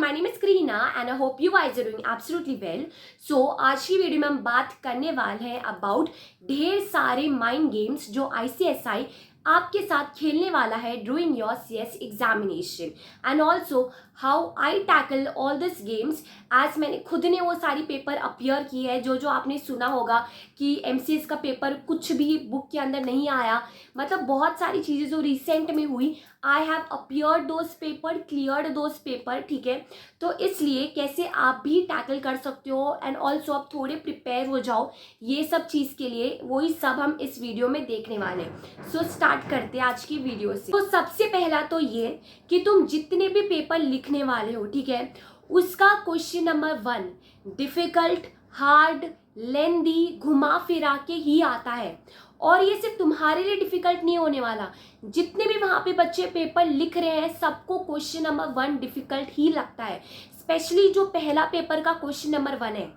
My name is Kareena and I hope you guys are doing absolutely well. So आज की video में हम बात करने वाले हैं अबाउट ढेर सारे माइंड गेम्स जो आईसीएसआई आपके साथ खेलने वाला है during your CS examination and also how I tackle all this games as मैंने खुद ने वो सारी पेपर अपीयर की है जो जो आपने सुना होगा कि एमसीएस का पेपर कुछ भी बुक के अंदर नहीं आया, मतलब बहुत सारी चीज़ें जो रिसेंट में हुई I have appeared those paper, cleared those paper, ठीक है। तो इसलिए कैसे आप भी टैकल कर सकते हो एंड ऑल्सो आप थोड़े प्रिपेयर हो जाओ ये सब चीज़ के लिए, वही सब हम इस वीडियो में देखने वाले हैं। सो स्टार्ट करते हैं आज की वीडियो से। तो सबसे पहला तो ये कि तुम जितने भी पेपर लिखने वाले हो, ठीक है, उसका क्वेश्चन नंबर 1 डिफिकल्ट, हार्ड, लेंदी, घुमा फिरा के ही आता है। और ये सिर्फ तुम्हारे लिए डिफिकल्ट नहीं होने वाला, जितने भी वहां पे बच्चे पेपर लिख रहे हैं सबको क्वेश्चन नंबर 1 डिफिकल्ट ही लगता है। स्पेशली जो पहला पेपर का क्वेश्चन नंबर 1 है,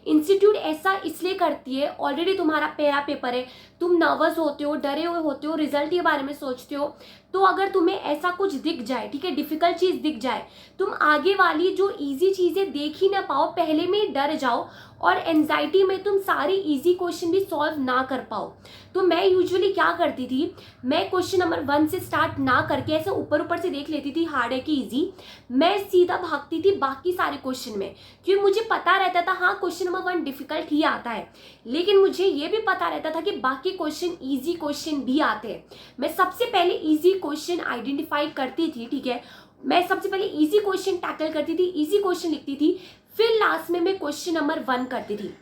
इंस्टीट्यूट ऐसा इसलिए करती है, ऑलरेडी तुम्हारा पहला पेपर है, तुम नर्वस होते हो, डरे हुए होते हो, रिजल्ट के बारे में सोचते हो, तो अगर तुम्हें ऐसा कुछ दिख जाए, ठीक है, डिफिकल्ट चीज दिख जाए, तुम आगे वाली जो इजी चीजें देख ही ना पाओ, पहले में ही डर जाओ और एंजाइटी में तुम सारी इजी क्वेश्चन भी सॉल्व ना कर पाओ। तो मैं यूजुअली क्या करती थी, मैं क्वेश्चन नंबर 1 से स्टार्ट ना करके ऐसे ऊपर ऊपर से देख लेती थी हार्ड है कि इजी, मैं सीधा भागती थी बाकी सारे क्वेश्चन में, क्योंकि मुझे पता रहता था हाँ क्वेश्चन नंबर 1 डिफिकल्ट ही आता है, लेकिन मुझे ये भी पता रहता था कि बाकी क्वेश्चन इजी क्वेश्चन भी आते हैं। मैं सबसे पहले इजी क्वेश्चन आइडेंटिफाई करती थी, ठीक है, मैं सबसे पहले इजी क्वेश्चन टैकल करती थी, इजी क्वेश्चन लिखती थी, फिर लास्ट में मैं क्वेश्चन नंबर 1 करती थी।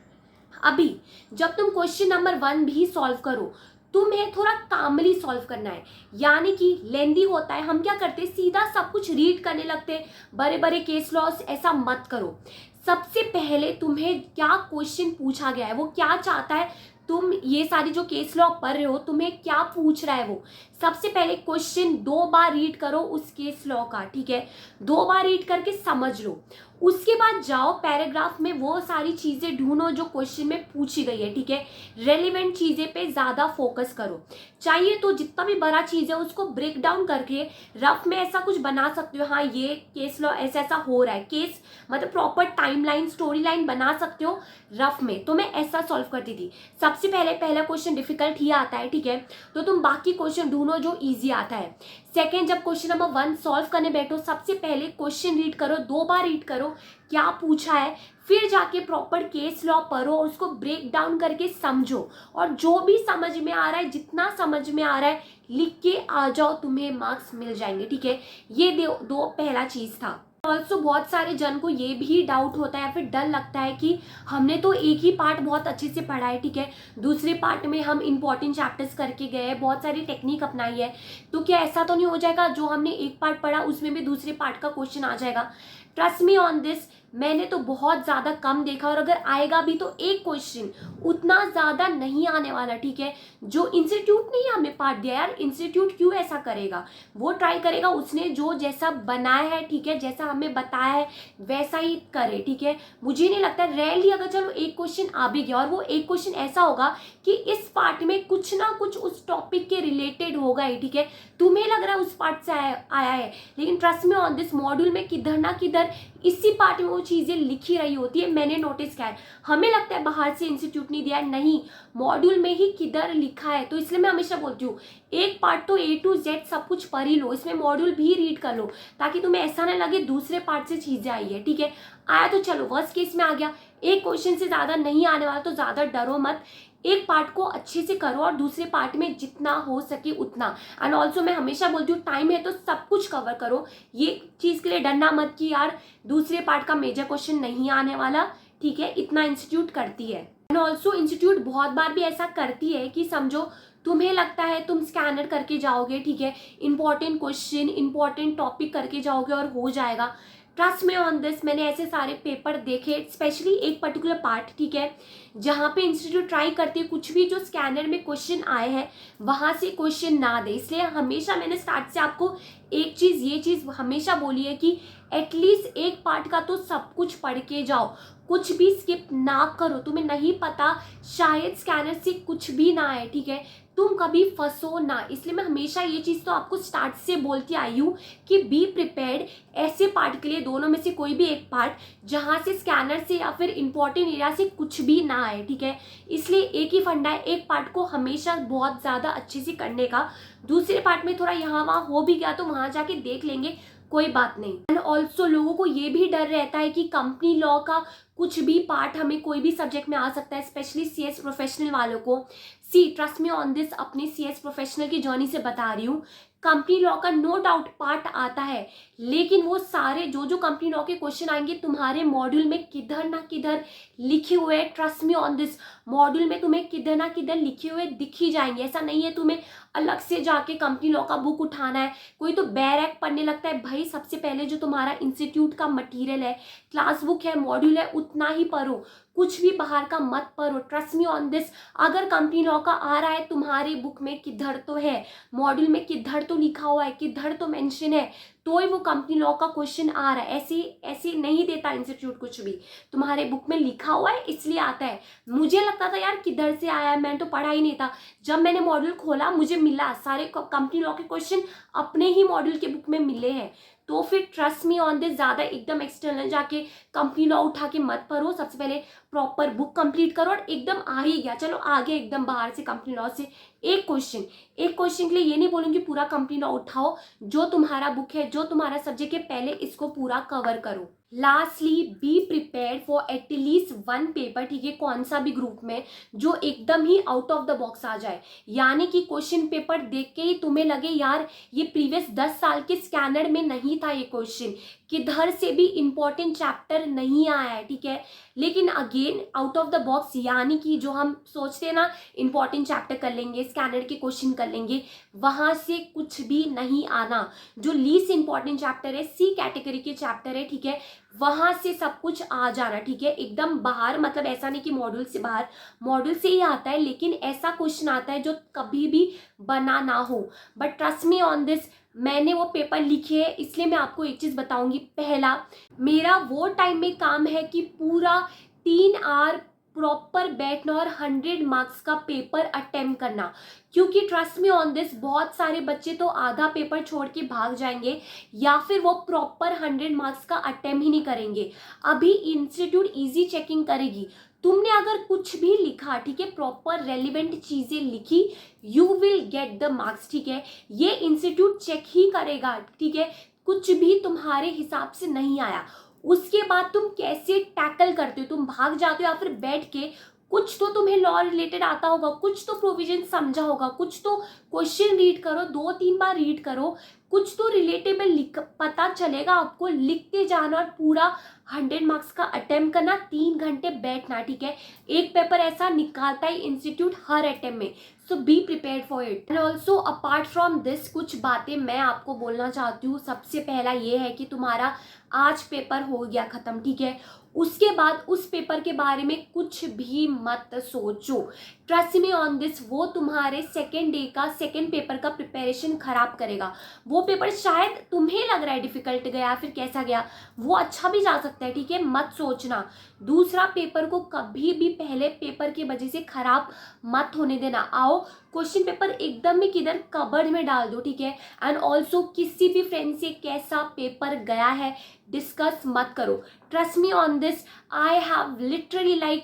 अभी जब तुम क्वेश्चन नंबर 1 भी सॉल्व करो, तुम्हें थोड़ा कामली सॉल्व करना है, यानी कि लेंदी होता है, हम क्या करते हैं सीधा सब कुछ रीड करने लगते हैं, बड़े बड़े केस लॉस, ऐसा मत करो। सबसे पहले तुम्हें क्या क्वेश्चन पूछा गया है, वो क्या चाहता है, तुम ये सारी जो केस लॉ पढ़ रहे हो तुम्हें क्या पूछ रहा है, वो सबसे पहले क्वेश्चन 2 बार रीड करो उस केस लॉ का, ठीक है, 2 बार रीड करके समझ लो। उसके बाद जाओ पैराग्राफ में वो सारी चीजें ढूंढो जो क्वेश्चन में पूछी गई है, ठीक है, रेलिवेंट चीजें पे ज्यादा फोकस करो। चाहिए तो जितना भी बड़ा चीज है उसको ब्रेक डाउन करके रफ में ऐसा कुछ बना सकते हो, हाँ ये केस लॉ ऐसा ऐसा हो रहा है, केस मतलब प्रॉपर टाइमलाइन स्टोरी लाइन बना सकते हो रफ में। तो मैं ऐसा सॉल्व करती थी, सबसे पहले पहला क्वेश्चन डिफिकल्ट ही आता है, ठीक है, तो तुम बाकी क्वेश्चन ढूंढो जो ईजी आता है। सेकेंड, जब क्वेश्चन नंबर 1 सॉल्व करने बैठो, सबसे पहले क्वेश्चन रीड करो, 2 बार रीड करो क्या पूछा है, फिर जाके प्रॉपर केस लॉ पढ़ो, उसको ब्रेक डाउन करके समझो, और जो भी समझ में आ रहा है, जितना समझ में आ रहा है लिख के आ जाओ, तुम्हें मार्क्स मिल जाएंगे, ठीक है। ये दो पहला चीज था। ऑल्सो बहुत सारे जन को ये भी डाउट होता है या फिर डर लगता है कि हमने तो एक ही पार्ट बहुत अच्छे से पढ़ा है, ठीक है, दूसरे पार्ट में हम इंपॉर्टेंट चैप्टर्स करके गए हैं, बहुत सारी टेक्निक अपनाई है, तो क्या ऐसा तो नहीं हो जाएगा जो हमने एक पार्ट पढ़ा उसमें भी दूसरे पार्ट का क्वेश्चन आ जाएगा। ट्रस्ट मी ऑन दिस, मैंने तो बहुत ज़्यादा कम देखा, और अगर आएगा भी तो एक क्वेश्चन, उतना ज़्यादा नहीं आने वाला, ठीक है। जो इंस्टीट्यूट ने ही हमें पार्ट दिया, यार इंस्टीट्यूट क्यों ऐसा करेगा, वो ट्राई करेगा उसने जो जैसा बनाया है, ठीक है, जैसा हमें बताया है वैसा ही करे, ठीक है। मुझे नहीं लगता, रेयरली अगर चलो एक क्वेश्चन आ भी गया और वो एक क्वेश्चन ऐसा होगा कि इस पार्ट में कुछ ना कुछ उस टॉपिक के रिलेटेड होगा ही, ठीक है, तुम्हें लग रहा है उस पार्ट से आया है, लेकिन trust me on this module में किधर ना किधर इसी पार्ट में वो चीजें लिखी रही होती है, मैंने नोटिस किया है। हमें लगता है बाहर से इंस्टीट्यूट नहीं दिया है, नहीं, मॉड्यूल में ही किधर लिखा है। तो इसलिए मैं हमेशा बोलती हूँ एक पार्ट तो A to Z सब कुछ पढ़ ही लो, इसमें मॉड्यूल भी रीड कर लो, ताकि तुम्हें ऐसा ना लगे दूसरे पार्ट से चीजें आई है, ठीक है। आया तो चलो वर्स्ट केस में आ गया, एक क्वेश्चन से ज्यादा नहीं आने वाला, तो ज्यादा डरो मत, एक पार्ट को अच्छे से करो और दूसरे पार्ट में जितना हो सके उतना। एंड ऑल्सो मैं हमेशा बोलती हूँ टाइम है तो सब कुछ कवर करो, ये चीज़ के लिए डरना मत कि यार दूसरे पार्ट का मेजर क्वेश्चन नहीं आने वाला, ठीक है, इतना इंस्टीट्यूट करती है। एंड ऑल्सो इंस्टीट्यूट बहुत बार भी ऐसा करती है कि समझो तुम्हें लगता है तुम स्कैनर करके जाओगे, ठीक है, इंपॉर्टेंट क्वेश्चन इंपॉर्टेंट टॉपिक करके जाओगे और हो जाएगा। ट्रस्ट में ऑन दिस, मैंने ऐसे सारे पेपर देखे, स्पेशली एक पर्टिकुलर पार्ट, ठीक है, जहाँ पे इंस्टीट्यूट ट्राई करती है कुछ भी जो स्कैनर में क्वेश्चन आए हैं वहाँ से क्वेश्चन ना दे। इसलिए हमेशा मैंने स्टार्ट से आपको एक चीज़ ये चीज़ हमेशा बोली है कि एटलीस्ट एक पार्ट का तो सब कुछ पढ़ के जाओ, कुछ भी स्किप ना करो। तुम्हें नहीं पता, शायद स्कैनर से कुछ भी ना आए, ठीक है, तुम कभी फंसो ना। इसलिए मैं हमेशा ये चीज़ तो आपको स्टार्ट से बोलती आई हूँ कि बी प्रिपेयर्ड ऐसे पार्ट के लिए, दोनों में से कोई भी एक पार्ट जहाँ से स्कैनर से या फिर इंपॉर्टेंट एरिया से कुछ भी ना आए, ठीक है। इसलिए एक ही फंडा है, एक पार्ट को हमेशा बहुत ज़्यादा अच्छे से करने का। दूसरे पार्ट में थोड़ा यहाँ वहाँ हो भी गया तो वहाँ जाके देख लेंगे, कोई बात नहीं। एंड ऑल्सो लोगों को ये भी डर रहता है कि कंपनी लॉ का कुछ भी पार्ट हमें कोई भी सब्जेक्ट में आ सकता है, स्पेशली सीएस प्रोफेशनल वालों को। ट्रस्ट मी ऑन दिस, अपनी सीएस प्रोफेशनल की जर्नी से बता रही हूँ। कंपनी लॉ का नो डाउट पार्ट आता है, लेकिन वो सारे जो कंपनी लॉ के क्वेश्चन आएंगे तुम्हारे मॉड्यूल में किधर ना किधर लिखे हुए, trust me on this, module में तुम्हें किधर ना किधर लिखे हुए दिख ही जाएंगे। ऐसा नहीं है तुम्हें अलग से जाके कंपनी लॉ का बुक उठाना है। कोई तो बैरक पढ़ने लगता है, भाई सबसे पहले जो तुम्हारा इंस्टीट्यूट का मटेरियल है, क्लास बुक है, मॉड्यूल है, उतना ही पढ़ो, कुछ भी बाहर का मत पढ़ो। ट्रस्ट मी ऑन दिस, अगर कंपनी लॉ का आ रहा है तुम्हारी बुक में किधर तो है, मॉड्यूल में किधर तो लिखा हुआ है, किधर तो मेंशन है, तो ही वो कंपनी लॉ का क्वेश्चन आ रहा है। ऐसे ऐसे नहीं देता इंस्टीट्यूट कुछ भी, तुम्हारे बुक में लिखा हुआ है इसलिए आता है। मुझे लगता था यार किधर से आया है, मैंने तो पढ़ा ही नहीं था। जब मैंने मॉड्यूल खोला मुझे मिला सारे कंपनी लॉ के क्वेश्चन अपने ही मॉड्यूल के बुक में मिले हैं। तो फिर ट्रस्ट मी ऑन दिस, ज़्यादा एकदम एक्सटर्नल जाके कंपनी लॉ उठा के मत पढ़ो। सबसे पहले प्रॉपर बुक कंप्लीट करो, और एकदम आ ही गया, चलो आगे एकदम बाहर से कंपनी लॉ से एक क्वेश्चन के लिए ये नहीं बोलूँगी पूरा कंपनी लॉ उठाओ। जो तुम्हारा बुक है, जो तुम्हारा सब्जेक्ट है, पहले इसको पूरा कवर करो। Lastly, be prepare for at least one paper, ठीक है, कौन सा भी ग्रुप में, जो एकदम ही आउट ऑफ द बॉक्स आ जाए। यानी कि क्वेश्चन पेपर देख के ही तुम्हें लगे यार ये प्रीवियस 10 साल के स्कैनर में नहीं था ये क्वेश्चन, किधर से भी इंपॉर्टेंट चैप्टर नहीं आया है, ठीक है, लेकिन again out of the box, यानी कि जो हम सोचते हैं ना इंपॉर्टेंट चैप्टर कर लेंगे, स्कैनर के क्वेश्चन कर लेंगे, वहां से कुछ भी नहीं आना। जो लीस्ट इंपॉर्टेंट चैप्टर है, सी कैटेगरी के चैप्टर है, ठीक है, वहां से सब कुछ आ जाना, ठीक है, एकदम बाहर। मतलब ऐसा नहीं कि मॉड्यूल से बाहर, मॉड्यूल से ही आता है, लेकिन ऐसा क्वेश्चन आता है जो कभी भी बना ना हो। But trust me on this, मैंने वो पेपर लिखे है, इसलिए मैं आपको एक चीज बताऊंगी। पहला, मेरा वो टाइम में काम है कि पूरा 3 आवर प्रॉपर बैठना और 100 मार्क्स का पेपर अटेम्प्ट करना। क्योंकि ट्रस्ट मी ऑन दिस, बहुत सारे बच्चे तो आधा पेपर छोड़ के भाग जाएंगे, या फिर वो प्रॉपर 100 मार्क्स का अटेम्प्ट ही नहीं करेंगे। अभी इंस्टीट्यूट इजी चेकिंग करेगी, तुमने अगर कुछ भी लिखा, ठीक है, प्रॉपर रेलिवेंट चीजें लिखी, you will get the marks, ठीक है, ये इंस्टीट्यूट चेक ही करेगा, ठीक है, कुछ भी तुम्हारे हिसाब से नहीं आया। उसके बाद तुम कैसे टैकल करते हो, तुम भाग जाते हो या फिर बैठ के, कुछ तो तुम्हें लॉ रिलेटेड आता होगा, कुछ तो प्रोविजन समझा होगा, कुछ तो क्वेश्चन रीड करो, 2-3 बार रीड करो, कुछ तो रिलेटेबल पता चलेगा आपको। लिखते जाना और पूरा 100 मार्क्स का अटेम्प्ट करना, 3 घंटे बैठना, ठीक है। एक पेपर ऐसा निकालता है इंस्टीट्यूट हर अटेम्प्ट में, so be prepared for it. And also apart from this, कुछ बातें मैं आपको बोलना चाहती हूँ। सबसे पहला ये है कि तुम्हारा आज पेपर हो गया खत्म, ठीक है, उसके बाद उस पेपर के बारे में कुछ भी मत सोचो। ट्रस्ट मी ऑन दिस, वो तुम्हारे सेकेंड पेपर का प्रिपरेशन खराब करेगा। वो पेपर शायद तुम्हें लग रहा है डिफिकल्ट गया, फिर कैसा गया, वो अच्छा भी जा सकता है, ठीक है, मत सोचना। दूसरा पेपर को कभी भी पहले पेपर की वजह से खराब मत होने देना। आओ क्वेश्चन पेपर एकदम ही किधर कबर्ड में डाल दो, ठीक है। एंड ऑल्सो किसी भी फ्रेंड से कैसा पेपर गया है डिस्कस मत करो। Trust me on this, I have literally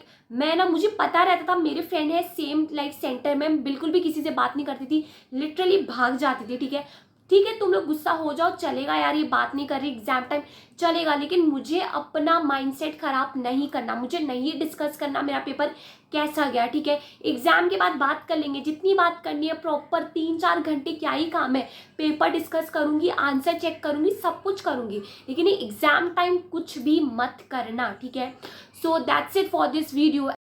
मुझे पता रहता था मेरे फ्रेंड है सेम सेंटर में, बिल्कुल भी किसी से बात नहीं करती थी, लिटरली भाग जाती थी, ठीक है, तुम लोग गुस्सा हो जाओ, चलेगा यार, ये बात नहीं कर रही, एग्जाम टाइम चलेगा, लेकिन मुझे अपना माइंडसेट खराब नहीं करना, मुझे नहीं डिस्कस करना मेरा पेपर कैसा गया, ठीक है। एग्जाम के बाद बात कर लेंगे, जितनी बात करनी है, प्रॉपर 3-4 घंटे क्या ही काम है, पेपर डिस्कस करूंगी, आंसर चेक करूंगी, सब कुछ करूंगी, लेकिन एग्जाम टाइम कुछ भी मत करना, ठीक है। So that's it for this video.